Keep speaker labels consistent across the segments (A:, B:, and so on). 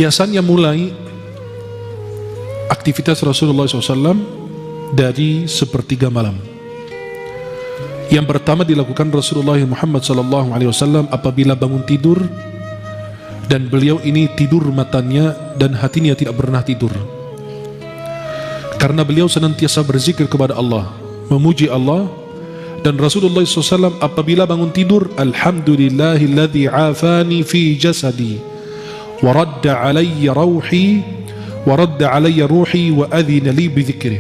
A: Biasanya mulai aktivitas Rasulullah SAW dari sepertiga malam. Yang pertama dilakukan Rasulullah Muhammad SAW apabila bangun tidur, dan beliau ini tidur matanya dan hatinya tidak pernah tidur, karena beliau senantiasa berzikir kepada Allah, memuji Allah. Dan Rasulullah SAW apabila bangun tidur, Alhamdulillahilladzi afani fi jasadi wa radda alayya ruhi wa adhina li bidzikri.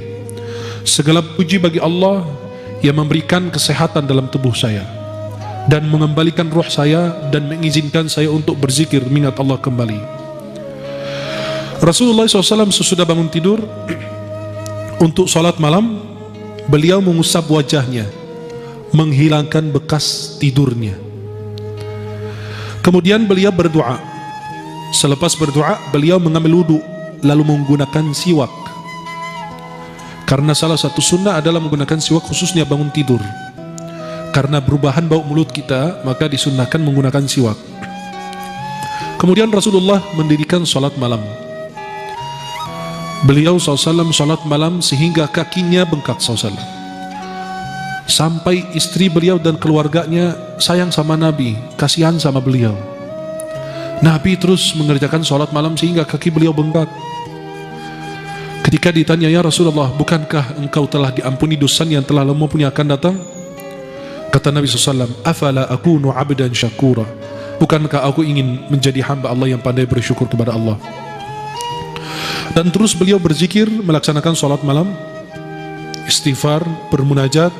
A: Segala puji bagi Allah yang memberikan kesehatan dalam tubuh saya dan mengembalikan ruh saya dan mengizinkan saya untuk berzikir mengingat Allah kembali. Rasulullah SAW sesudah bangun tidur untuk salat malam, beliau mengusap wajahnya, menghilangkan bekas tidurnya. Kemudian beliau berdoa. Selepas berdoa, beliau mengambil wudu lalu menggunakan siwak, karena salah satu sunnah adalah menggunakan siwak khususnya bangun tidur. Karena perubahan bau mulut kita, maka disunnahkan menggunakan siwak. Kemudian Rasulullah mendirikan salat malam. Beliau SAW salat malam sehingga kakinya bengkak SAW. Sampai istri beliau dan keluarganya sayang sama Nabi, kasihan sama beliau. Nabi terus mengerjakan salat malam sehingga kaki beliau bengkak. Ketika ditanya, ya Rasulullah, bukankah engkau telah diampuni dosa yang telah lama punya akan datang? Kata Nabi SAW, afala akunu abdan syakura, bukankah aku ingin menjadi hamba Allah yang pandai bersyukur kepada Allah? Dan terus beliau berzikir, melaksanakan salat malam, istighfar, bermunajat,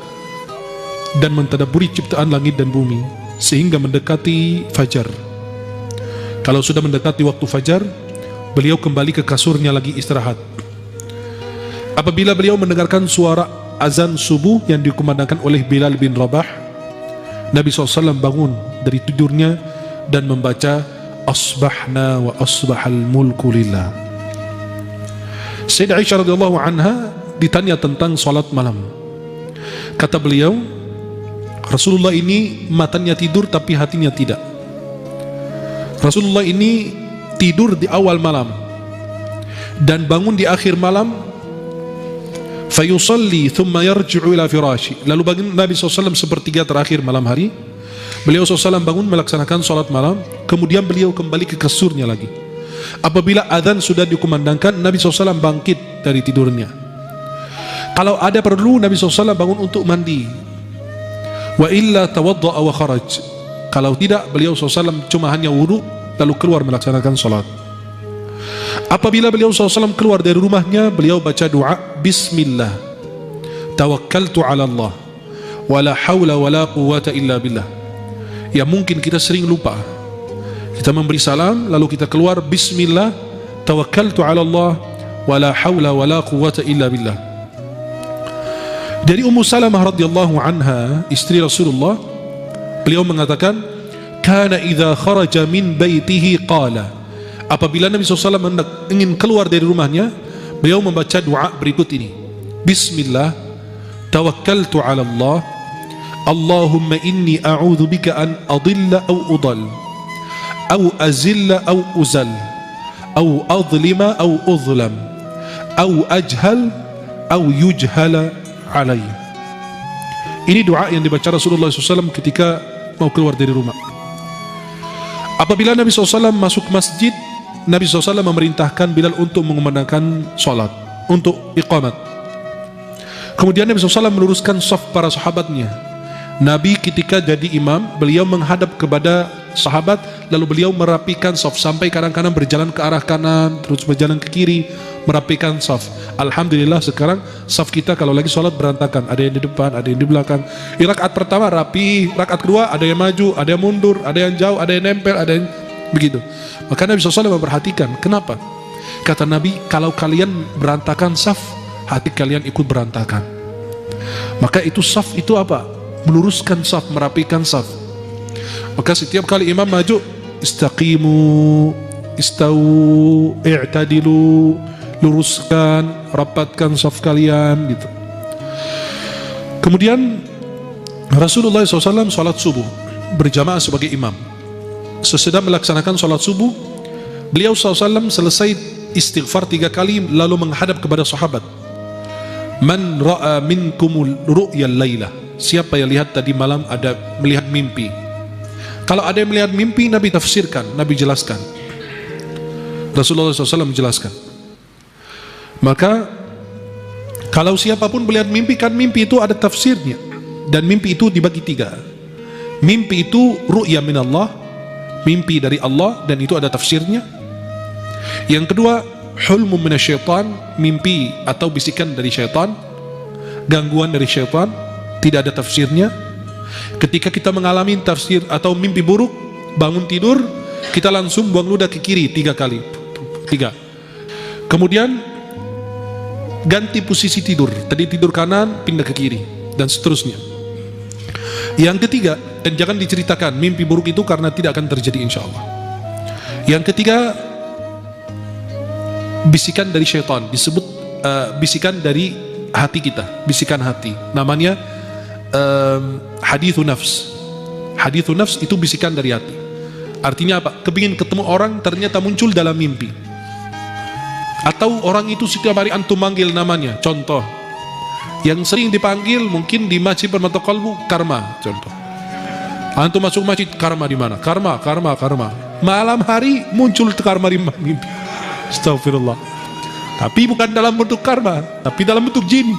A: dan mentadabburi ciptaan langit dan bumi sehingga mendekati fajar. Kalau sudah mendekati waktu fajar, beliau kembali ke kasurnya lagi istirahat. Apabila beliau mendengarkan suara azan subuh yang dikumandangkan oleh Bilal bin Rabah, Nabi SAW bangun dari tidurnya dan membaca asbahna wa asbahal mulku lillah. Sayyidah Aisyah radhiyallahu anha ditanya tentang salat malam. Kata beliau, Rasulullah ini matanya tidur tapi hatinya tidak. Rasulullah ini tidur di awal malam dan bangun di akhir malam, fayusalli thumma yarji'u ila firashi. Lalu bangun Nabi SAW sepertiga terakhir malam hari, beliau SAW bangun melaksanakan salat malam, kemudian beliau kembali ke kasurnya lagi. Apabila azan sudah dikumandangkan, Nabi SAW bangkit dari tidurnya. Kalau ada perlu, Nabi SAW bangun untuk mandi. Wa illa tawadda'a wa kharaj. Kalau tidak, beliau SAW cuma hanya wudu lalu keluar melaksanakan salat. Apabila beliau SAW keluar dari rumahnya, beliau baca doa, Bismillah, tawakkaltu ala Allah, wala hawla wala quwwata illa billah. Ya mungkin kita sering lupa. Kita memberi salam, lalu kita keluar, Bismillah, tawakkaltu ala Allah, wala hawla wala quwwata illa billah. Dari Ummu Salamah radhiyallahu anha, istri Rasulullah, beliau mengatakan, kana idza kharaja min baitihi qala. Apabila Nabi SAW ingin keluar dari rumahnya, beliau membaca doa berikut ini, Bismillah, tawakkaltu ala Allah, Allahumma inni a'udzu bika an adilla aw udal, aw azilla aw uzal, aw adlima aw uzlam, aw ajhal aw yujhala alai. Ini doa yang dibaca Rasulullah SAW ketika mau keluar dari rumah. Apabila Nabi SAW masuk masjid, Nabi SAW memerintahkan Bilal untuk mengumandangkan salat, untuk iqamat. Kemudian Nabi SAW meluruskan saf para sahabatnya. Nabi ketika jadi imam, beliau menghadap kepada sahabat, lalu beliau merapikan saf sampai kadang-kadang berjalan ke arah kanan, terus berjalan ke kiri, merapikan saf. Alhamdulillah sekarang saf kita kalau lagi sholat berantakan, ada yang di depan, ada yang di belakang. Di rakaat pertama rapi, rakaat kedua ada yang maju, ada yang mundur, ada yang jauh, ada yang nempel, ada yang begitu. Maka Nabi SAW memperhatikan. Kenapa? Kata Nabi, kalau kalian berantakan saf, hati kalian ikut berantakan. Maka itu saf itu apa? Meluruskan saf, merapikan saf. Maka setiap kali imam maju, istaqimu, istawu, i'tadilu, luruskan, rapatkan saf kalian gitu. Kemudian Rasulullah SAW salat subuh berjamaah sebagai imam. Sesudah melaksanakan salat subuh, Beliau SAW selesai istighfar 3 kali lalu menghadap kepada sahabat. Man ra'a minkumul ru'yal lailah. Siapa yang lihat tadi malam ada melihat mimpi. Kalau ada yang melihat mimpi, Nabi tafsirkan, Nabi jelaskan. Rasulullah SAW menjelaskan. Maka kalau siapapun melihat mimpi, kan mimpi itu ada tafsirnya. Dan mimpi itu dibagi 3. Mimpi itu ru'ya minallah, mimpi dari Allah, dan itu ada tafsirnya. Yang kedua, hulmu minasyaitan, mimpi atau bisikan dari syaitan, gangguan dari syaitan, tidak ada tafsirnya. Ketika kita mengalami tafsir atau mimpi buruk, bangun tidur, kita langsung buang ludah ke kiri 3 kali. 3. Kemudian ganti posisi tidur. Tadi tidur kanan, pindah ke kiri, dan seterusnya. Yang ketiga, dan jangan diceritakan mimpi buruk itu karena tidak akan terjadi insya Allah. Yang ketiga, bisikan dari syaitan, disebut bisikan dari hati kita, bisikan hati, namanya hadithun nafs. Hadithun nafs itu bisikan dari hati. Artinya apa? Kepingin ketemu orang, ternyata muncul dalam mimpi. Atau orang itu setiap hari antum manggil namanya. Contoh, yang sering dipanggil mungkin di masjid Permata Qalbu, Karma. Contoh, antum masuk masjid, Karma di mana? Karma. Malam hari muncul Karma di mimpi. Astagfirullah. Tapi bukan dalam bentuk karma, tapi dalam bentuk jin.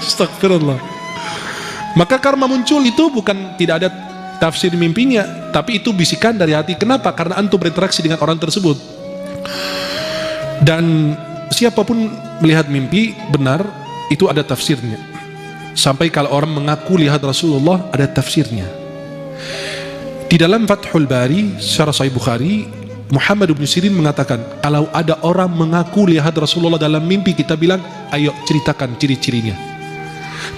A: Astagfirullah. Maka karma muncul itu bukan tidak ada tafsir mimpinya, tapi itu bisikan dari hati. Kenapa? Karena antum berinteraksi dengan orang tersebut. Dan siapapun melihat mimpi benar, itu ada tafsirnya. Sampai kalau orang mengaku lihat Rasulullah, ada tafsirnya. Di dalam Fathul Bari, secara Sahih Bukhari, Muhammad bin Sirin mengatakan, kalau ada orang mengaku lihat Rasulullah dalam mimpi, kita bilang, ayo ceritakan ciri-cirinya.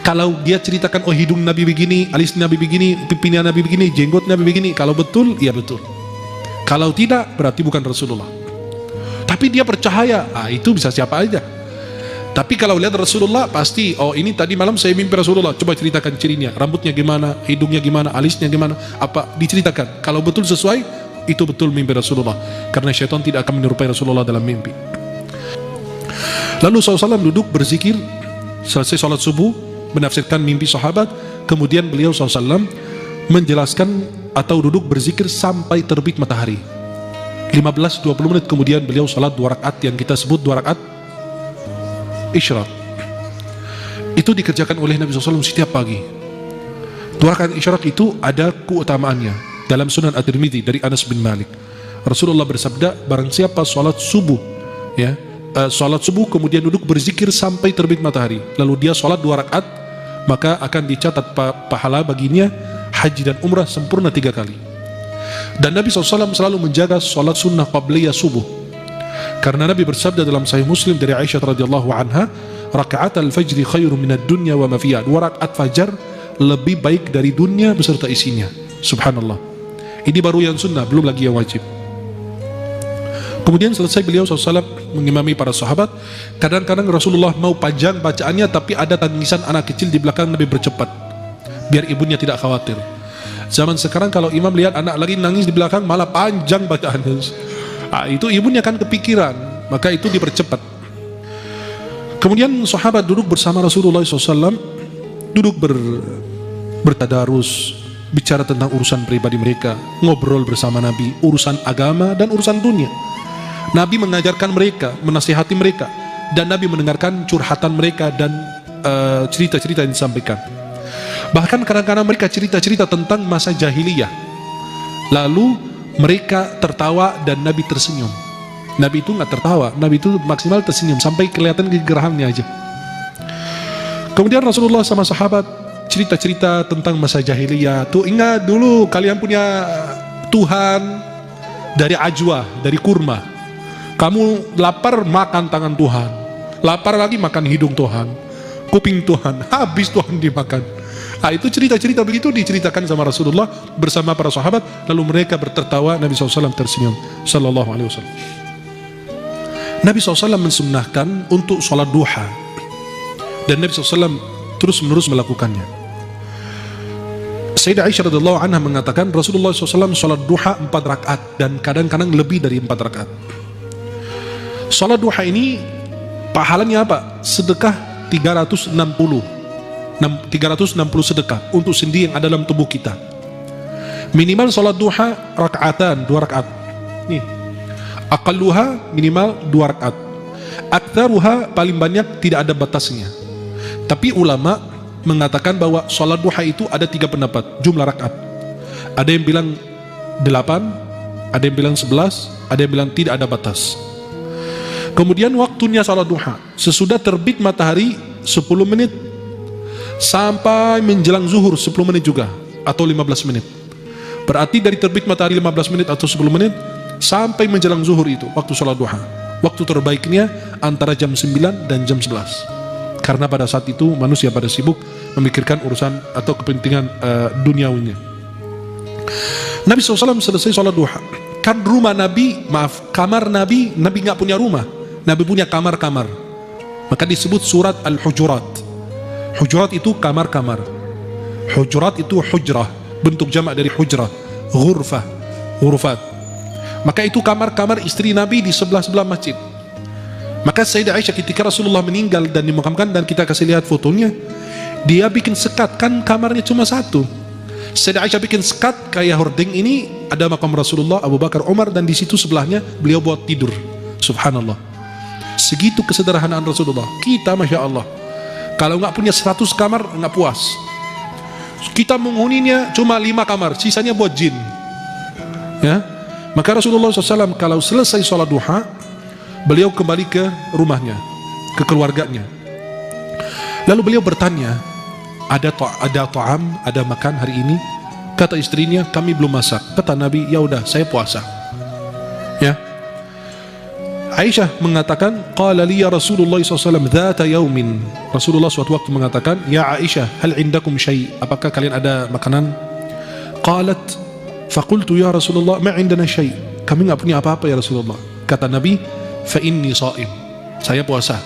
A: Kalau dia ceritakan, oh hidung Nabi begini, alis Nabi begini, pipinya Nabi begini, jenggot Nabi begini, kalau betul, ya betul. Kalau tidak, berarti bukan Rasulullah. Tapi dia percaya, itu bisa siapa aja. Tapi kalau lihat Rasulullah, pasti, oh ini tadi malam saya mimpi Rasulullah, coba ceritakan cirinya, rambutnya gimana, hidungnya gimana, alisnya gimana, apa, diceritakan. Kalau betul sesuai, itu betul mimpi Rasulullah. Karena syaitan tidak akan menyerupai Rasulullah dalam mimpi. Lalu SAW duduk berzikir, selesai sholat subuh, menafsirkan mimpi sahabat. Kemudian beliau SAW menjelaskan atau duduk berzikir sampai terbit matahari. 15-20 menit kemudian beliau sholat 2 rakaat yang kita sebut 2 rakaat isyraq. Itu dikerjakan oleh Nabi SAW setiap pagi. 2 rakaat isyraq itu ada keutamaannya. Dalam Sunan At-Tirmidzi dari Anas bin Malik, Rasulullah bersabda, barang siapa sholat subuh, ya, sholat subuh kemudian duduk berzikir sampai terbit matahari, lalu dia sholat 2 rakaat, maka akan dicatat pahala baginya haji dan umrah sempurna 3 kali. Dan Nabi SAW selalu menjaga sholat sunnah qabliyah subuh, karena Nabi bersabda dalam Sahih Muslim dari Aisyah radhiyallahu anha, rakaat al-fajri khairu minad dunya wa ma fiha. 2 rakaat fajar lebih baik dari dunia beserta isinya. Subhanallah. Ini baru yang sunnah, belum lagi yang wajib. Kemudian selesai beliau SAW mengimami para sahabat. Kadang-kadang Rasulullah mau panjang bacaannya, tapi ada tangisan anak kecil di belakang, Nabi bercepat biar ibunya tidak khawatir. Zaman sekarang kalau imam lihat anak lagi nangis di belakang, malah panjang bacaannya. Itu ibunya kan kepikiran, maka itu dipercepat. Kemudian sahabat duduk bersama Rasulullah SAW, duduk bertadarus, bicara tentang urusan pribadi mereka, ngobrol bersama Nabi, urusan agama dan urusan dunia. Nabi mengajarkan mereka, menasihati mereka, dan Nabi mendengarkan curhatan mereka dan cerita-cerita yang disampaikan. Bahkan kadang-kadang mereka cerita-cerita tentang masa jahiliyah, lalu mereka tertawa dan Nabi tersenyum. Nabi itu nggak tertawa, Nabi itu maksimal tersenyum sampai kelihatan gerahannya aja. Kemudian Rasulullah sama sahabat cerita-cerita tentang masa jahiliyah. Tuh ingat dulu kalian punya Tuhan dari ajwa, dari kurma. Kamu lapar makan tangan Tuhan, lapar lagi makan hidung Tuhan, kuping Tuhan, habis Tuhan dimakan. Itu cerita-cerita begitu diceritakan sama Rasulullah bersama para sahabat, lalu mereka bertertawa, Nabi SAW tersenyum sallallahu alaihi wasallam. Nabi SAW mensunnahkan untuk sholat duha, dan Nabi SAW terus-menerus melakukannya. Sayyidah Aisyah radhiyallahu anha mengatakan Rasulullah SAW sholat duha 4 rakaat dan kadang-kadang lebih dari 4 rakaat. Salat duha ini pahalanya apa? Sedekah 360 sedekah untuk sendi yang ada dalam tubuh kita. Minimal salat duha rakaatan, 2 rakaat. Nih. Aqalluha minimal 2 rakaat. Aktsaruha paling banyak tidak ada batasnya. Tapi ulama mengatakan bahwa salat duha itu ada 3 pendapat jumlah rakaat. Ada yang bilang 8, ada yang bilang 11, ada yang bilang tidak ada batas. Kemudian waktunya salat duha sesudah terbit matahari 10 menit sampai menjelang zuhur 10 menit juga atau 15 menit. Berarti dari terbit matahari 15 menit atau 10 menit sampai menjelang zuhur itu waktu salat duha. Waktu terbaiknya antara jam 9 dan jam 11. Karena pada saat itu manusia pada sibuk memikirkan urusan atau kepentingan duniawinya. Nabi SAW selesai salat duha. Kan rumah Nabi, kamar Nabi nggak punya rumah. Nabi punya kamar-kamar. Maka disebut surat Al-Hujurat. Hujurat itu kamar-kamar. Hujurat itu hujrah, bentuk jamak dari hujrah. Ghurfah, ghurfat. Maka itu kamar-kamar istri Nabi di sebelah-sebelah masjid. Maka Sayyidah Aisyah ketika Rasulullah meninggal dan dimakamkan, dan kita kasih lihat fotonya, dia bikin sekat, kan kamarnya cuma satu. Sayyidah Aisyah bikin sekat kayak hording ini, ada makam Rasulullah, Abu Bakar, Umar, dan di situ sebelahnya beliau buat tidur. Subhanallah. Segitu kesederhanaan Rasulullah. Kita Masya Allah, kalau nggak punya 100 kamar nggak puas. Kita menghuninya cuma 5 kamar, sisanya buat jin. Ya, maka Rasulullah SAW kalau selesai sholat duha, beliau kembali ke rumahnya, ke keluarganya. Lalu beliau bertanya, ada ta'am, ada makan hari ini? Kata istrinya, kami belum masak. Kata Nabi, ya udah, saya puasa. Ya. Aisyah mengatakan, qala li ya Rasulullah SAW dhata yaumin. Rasulullah suatu waktu mengatakan, ya Aisyah, hal indakum syai'? Apakah kalian ada makanan? Qalat, faqultu ya Rasulullah, ma indana syai'. Kami enggak punya apa-apa ya Rasulullah. Kata Nabi, fa inni sha'im. Saya puasa.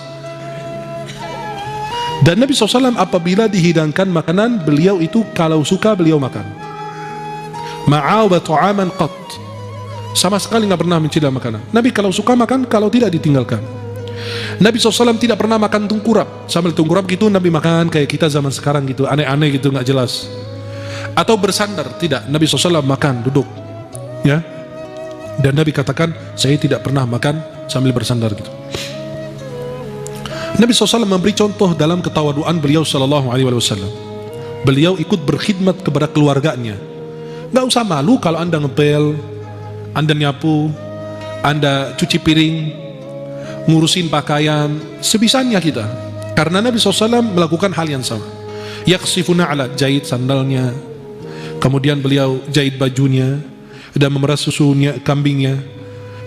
A: Dan Nabi SAW apabila dihidangkan makanan, beliau itu kalau suka beliau makan. Ma'awa ta'aman qat. Sama sekali nggak pernah mencela makanan. Nabi kalau suka makan, kalau tidak ditinggalkan. Nabi SAW tidak pernah makan tungkurap. Sambil tungkurap gitu Nabi makan kayak kita zaman sekarang gitu, aneh-aneh gitu, nggak jelas. Atau bersandar, tidak. Nabi SAW makan duduk, ya. Dan Nabi katakan, saya tidak pernah makan sambil bersandar gitu. Nabi SAW memberi contoh dalam ketawaduan beliau SAW. Beliau ikut berkhidmat kepada keluarganya. Nggak usah malu kalau Anda ngepel, Anda nyapu, Anda cuci piring, ngurusin pakaian, sebisanya kita. Karena Nabi SAW melakukan hal yang sama. Yaksifuna ala, jahit sandalnya, kemudian beliau jahit bajunya, dan memeras susunya, kambingnya.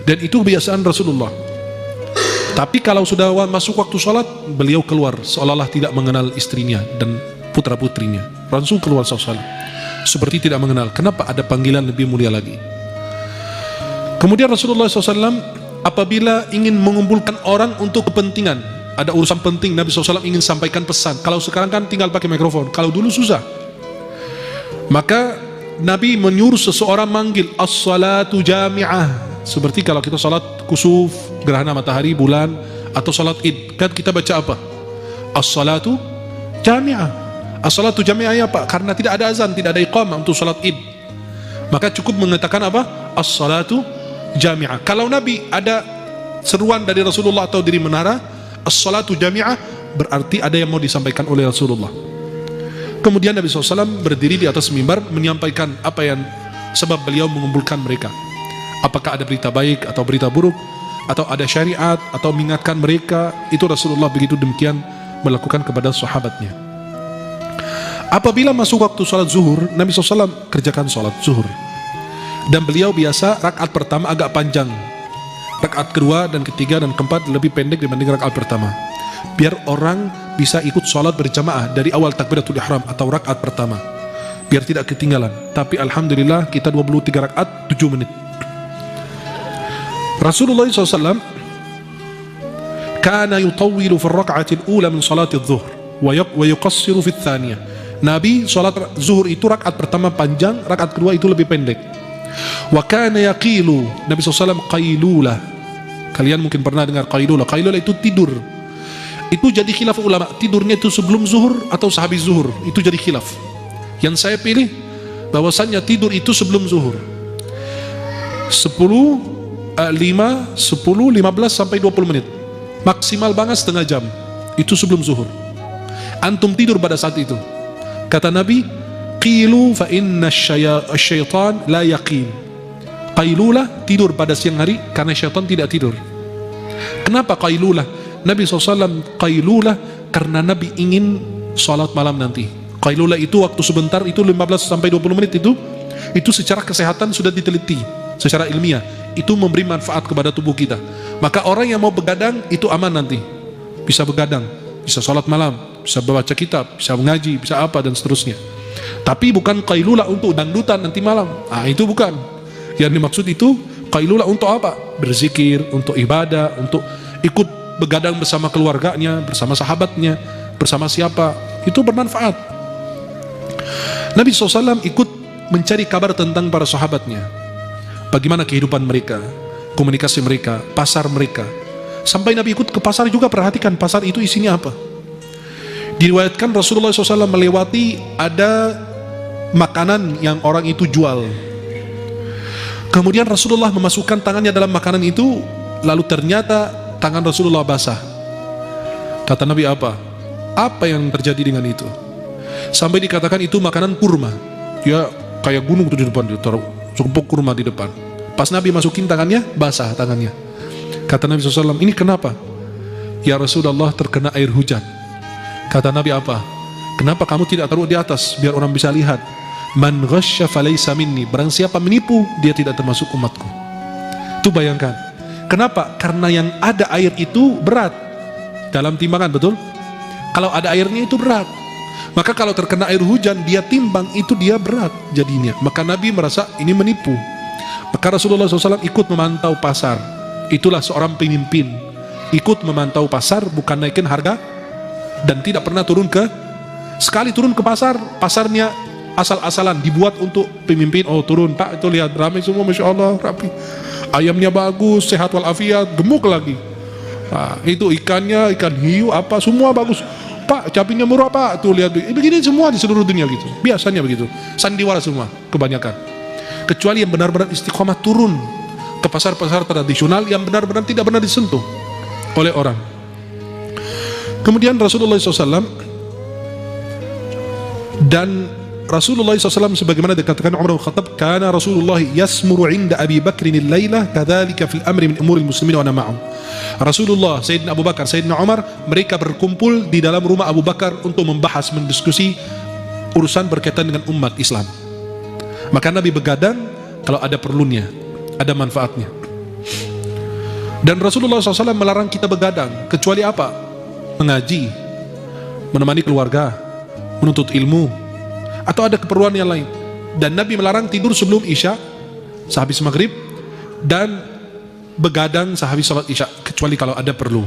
A: Dan itu kebiasaan Rasulullah. Tapi kalau sudah masuk waktu sholat, beliau keluar seolah-olah tidak mengenal istrinya dan putra-putrinya. Langsung keluar sholat, seperti tidak mengenal. Kenapa? Ada panggilan lebih mulia lagi. Kemudian Rasulullah SAW apabila ingin mengumpulkan orang untuk kepentingan, ada urusan penting, Nabi SAW ingin sampaikan pesan. Kalau sekarang kan tinggal pakai mikrofon, kalau dulu susah. Maka Nabi menyuruh seseorang manggil as-salatu jami'ah. Seperti kalau kita salat kusuf, gerhana matahari, bulan, atau salat id, kan kita baca apa? As-salatu jami'ah. As-salatu jami'ah ya Pak, karena tidak ada azan, tidak ada iqamah untuk salat id. Maka cukup mengatakan apa? As-salatu jami'ah. Kalau Nabi ada seruan dari Rasulullah atau dari menara, as-salatu jami'ah, berarti ada yang mau disampaikan oleh Rasulullah. Kemudian Nabi SAW berdiri di atas mimbar menyampaikan apa yang sebab beliau mengumpulkan mereka. Apakah ada berita baik atau berita buruk, atau ada syariat, atau mengingatkan mereka. Itu Rasulullah begitu demikian melakukan kepada sahabatnya. Apabila masuk waktu sholat zuhur, Nabi SAW kerjakan sholat zuhur. Dan beliau biasa rakaat pertama agak panjang, rakaat kedua dan ketiga dan keempat lebih pendek dibanding rakaat pertama, biar orang bisa ikut sholat berjamaah dari awal takbiratul ihram atau rakaat pertama, biar tidak ketinggalan. Tapi alhamdulillah kita 23 rakaat 7 menit. Rasulullah SAW kana yutawwilu fi ar-rak'ati al-ula min salati adh-dhuhr wa yuqassiru fi ats-tsaniyah. Nabi salat zuhur itu rakaat pertama panjang, rakaat kedua itu lebih pendek. Wa kana yaqilu, Nabi SAW qailulah. Kalian mungkin pernah dengar qailulah. Qailulah itu tidur. Itu jadi khilaf ulama, tidurnya itu sebelum zuhur atau sehabis zuhur. Itu jadi khilaf. Yang saya pilih bahwasannya tidur itu sebelum zuhur. 5, 10, 15 sampai 20 menit. Maksimal banget setengah jam. Itu sebelum zuhur. Antum tidur pada saat itu. Kata Nabi, qilu fa inna syaitan la yaqin. Qailulah, tidur pada siang hari karena syaitan tidak tidur. Kenapa qailulah? Nabi SAW qailulah karena Nabi ingin sholat malam nanti. Qailulah itu waktu sebentar, itu 15 sampai 20 menit itu secara kesehatan sudah diteliti secara ilmiah, itu memberi manfaat kepada tubuh kita. Maka orang yang mau begadang itu aman nanti, bisa begadang, bisa sholat malam, bisa baca kitab, bisa mengaji, bisa apa dan seterusnya. Tapi bukan qailulah untuk dangdutan nanti malam. Itu bukan. Yang dimaksud itu qailulah untuk apa? Berzikir, untuk ibadah, untuk ikut begadang bersama keluarganya, bersama sahabatnya, bersama siapa, itu bermanfaat. Nabi SAW ikut mencari kabar tentang para sahabatnya, bagaimana kehidupan mereka, komunikasi mereka, pasar mereka. Sampai Nabi ikut ke pasar juga, perhatikan pasar itu isinya apa. Diriwayatkan Rasulullah SAW melewati ada makanan yang orang itu jual. Kemudian Rasulullah memasukkan tangannya dalam makanan itu, lalu ternyata tangan Rasulullah basah. Kata Nabi, apa? Apa yang terjadi dengan itu? Sampai dikatakan itu makanan kurma. Ya kayak gunung tuh di depan, ditaruh sekumpul kurma di depan. Pas Nabi masukin tangannya, basah tangannya. Kata Nabi SAW, ini kenapa? Ya Rasulullah, terkena air hujan. Kata Nabi, apa? Kenapa kamu tidak taruh di atas biar orang bisa lihat? Man ghasya falaysa minni. Barang siapa menipu, dia tidak termasuk umatku. Itu bayangkan. Kenapa? Karena yang ada air itu berat dalam timbangan, betul? Kalau ada airnya itu berat. Maka kalau terkena air hujan, dia timbang, itu dia berat jadinya. Maka Nabi merasa ini menipu. Maka Rasulullah SAW ikut memantau pasar. Itulah seorang pemimpin, ikut memantau pasar, bukan naikin harga. Dan tidak pernah sekali turun ke pasar, pasarnya asal-asalan, dibuat untuk pemimpin. Oh turun, Pak, itu lihat ramai semua, Masya Allah, rapi. Ayamnya bagus, sehat walafiat, gemuk lagi. Itu ikannya, ikan hiu, apa, semua bagus. Pak, capinya murah, Pak, tuh lihat. Begini semua di seluruh dunia gitu. Biasanya begitu. Sandiwara semua, kebanyakan. Kecuali yang benar-benar istiqomah turun ke pasar-pasar tradisional yang benar-benar tidak pernah disentuh oleh orang. Kemudian Rasulullah SAW sebagaimana dikatakan Umar bin Khattab, kana Rasulullah yasmuru 'inda Abi Bakrin al-lailah kadzalika fil amri min umuri muslimin wa ana ma'ahum. Rasulullah, Sayyidina Abu Bakar, Sayyidina Umar, mereka berkumpul di dalam rumah Abu Bakar untuk membahas, mendiskusi urusan berkaitan dengan umat Islam. Maka Nabi begadang kalau ada perlunya, ada manfaatnya. Dan Rasulullah SAW melarang kita begadang kecuali apa? Mengaji, menemani keluarga, menuntut ilmu, atau ada keperluan yang lain. Dan Nabi melarang tidur sebelum Isya, sehabis maghrib, dan begadang sehabis salat Isya, kecuali kalau ada perlu,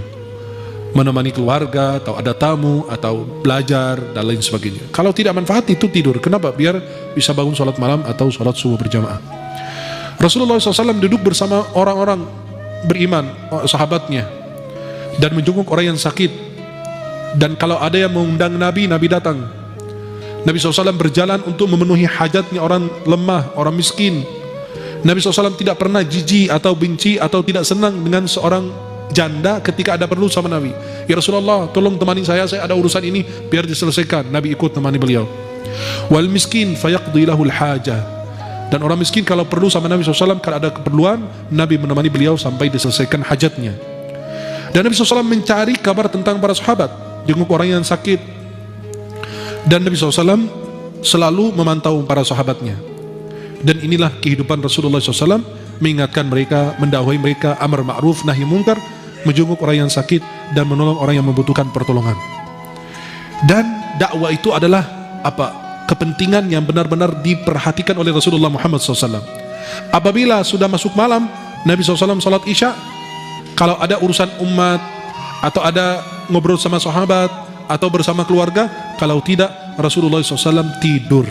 A: menemani keluarga, atau ada tamu, atau belajar, dan lain sebagainya. Kalau tidak manfaat itu tidur. Kenapa? Biar bisa bangun salat malam atau salat subuh berjamaah. Rasulullah SAW duduk bersama orang-orang beriman, sahabatnya, dan menjenguk orang yang sakit. Dan kalau ada yang mengundang Nabi, Nabi datang. Nabi SAW berjalan untuk memenuhi hajatnya orang lemah, orang miskin. Nabi SAW tidak pernah jijik atau benci atau tidak senang dengan seorang janda ketika ada perlu sama Nabi. Ya Rasulullah, tolong temani saya ada urusan ini, biar diselesaikan. Nabi ikut temani beliau. Wal miskin fayaqdi lahul hajah. Dan orang miskin kalau perlu sama Nabi SAW, kalau ada keperluan, Nabi menemani beliau sampai diselesaikan hajatnya. Dan Nabi SAW mencari kabar tentang para sahabat, jenguk orang yang sakit. Dan Nabi SAW selalu memantau para sahabatnya. Dan inilah kehidupan Rasulullah SAW, mengingatkan mereka, mendakwahi mereka, amar ma'ruf, nahi munkar, menjenguk orang yang sakit, dan menolong orang yang membutuhkan pertolongan. Dan dakwah itu adalah apa? Kepentingan yang benar-benar diperhatikan oleh Rasulullah Muhammad SAW. Apabila sudah masuk malam, Nabi SAW salat Isya, kalau ada urusan umat, atau ada ngobrol sama sahabat, atau bersama keluarga. Kalau tidak, Rasulullah SAW tidur.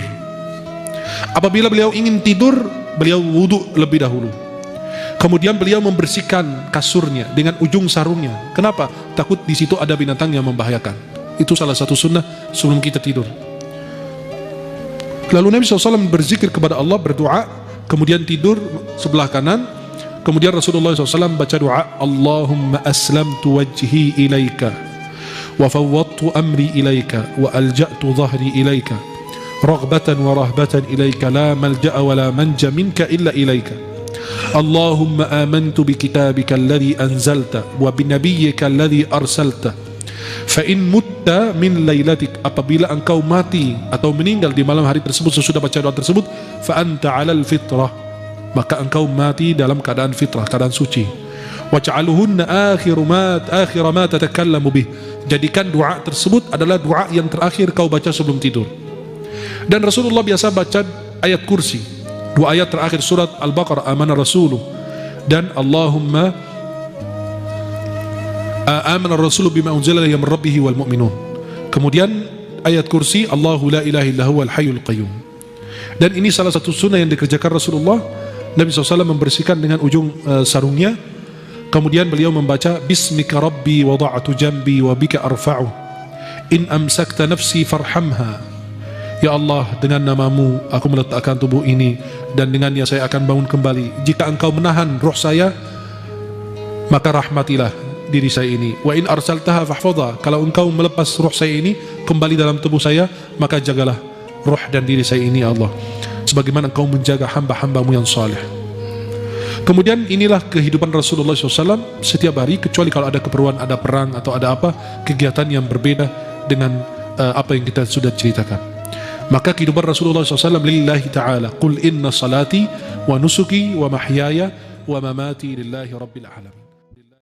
A: Apabila beliau ingin tidur, beliau wudhu lebih dahulu. Kemudian beliau membersihkan kasurnya dengan ujung sarungnya. Kenapa? Takut di situ ada binatang yang membahayakan. Itu salah satu sunnah sebelum kita tidur. Lalu Nabi SAW berzikir kepada Allah, berdoa, kemudian tidur sebelah kanan. Kemudian Rasulullah SAW baca doa, Allahumma aslamtu wajhi ilaika wa fawwadtu amri ilaika wa alja'tu dhahri ilaika raghbatan wa rahbatan ilaika la malja'a wa la manja minka illa ilaika. Allahumma amantu bi kitabika alladhi anzalta wa bi nabiyyika alladhi arsalta fa in mutta min lailatik, apabila engkau mati atau meninggal di malam hari tersebut sesudah baca doa tersebut, fa anta 'alal fitrah, maka engkau mati dalam keadaan fitrah, keadaan suci. Waj'alhunna akhir ma tatakallamu bih, jadikan doa tersebut adalah doa yang terakhir kau baca sebelum tidur. Dan Rasulullah biasa baca ayat kursi, dua ayat terakhir surat Al-Baqarah, amana rasuluh dan Allahumma amana rasuluh bima unzila ilayhi min rabbih wal mu'minun. Kemudian ayat kursi, Allahu la ilaha illa huwal hayyul qayyum. Dan ini salah satu sunnah yang dikerjakan Rasulullah. Nabi SAW membersihkan dengan ujung sarungnya. Kemudian beliau membaca Bismika Rabbi wada'atu jambi wa bika arfa'u in amsakta nafsi farhamha. Ya Allah, dengan namamu aku meletakkan tubuh ini dan dengannya saya akan bangun kembali. Jika engkau menahan roh saya, maka rahmatilah diri saya ini. Wa in arsaltaha fahfadha, kalau engkau melepas roh saya ini kembali dalam tubuh saya, maka jagalah roh dan diri saya ini ya Allah, sebagaimana engkau menjaga hamba-hambamu yang saleh. Kemudian inilah kehidupan Rasulullah SAW setiap hari, kecuali kalau ada keperluan, ada perang atau ada apa, kegiatan yang berbeda dengan apa yang kita sudah ceritakan. Maka kehidupan Rasulullah SAW lillahi ta'ala, qul inna salati wa nusuki wa mahyaya wa mamati lillahi rabbil alamin.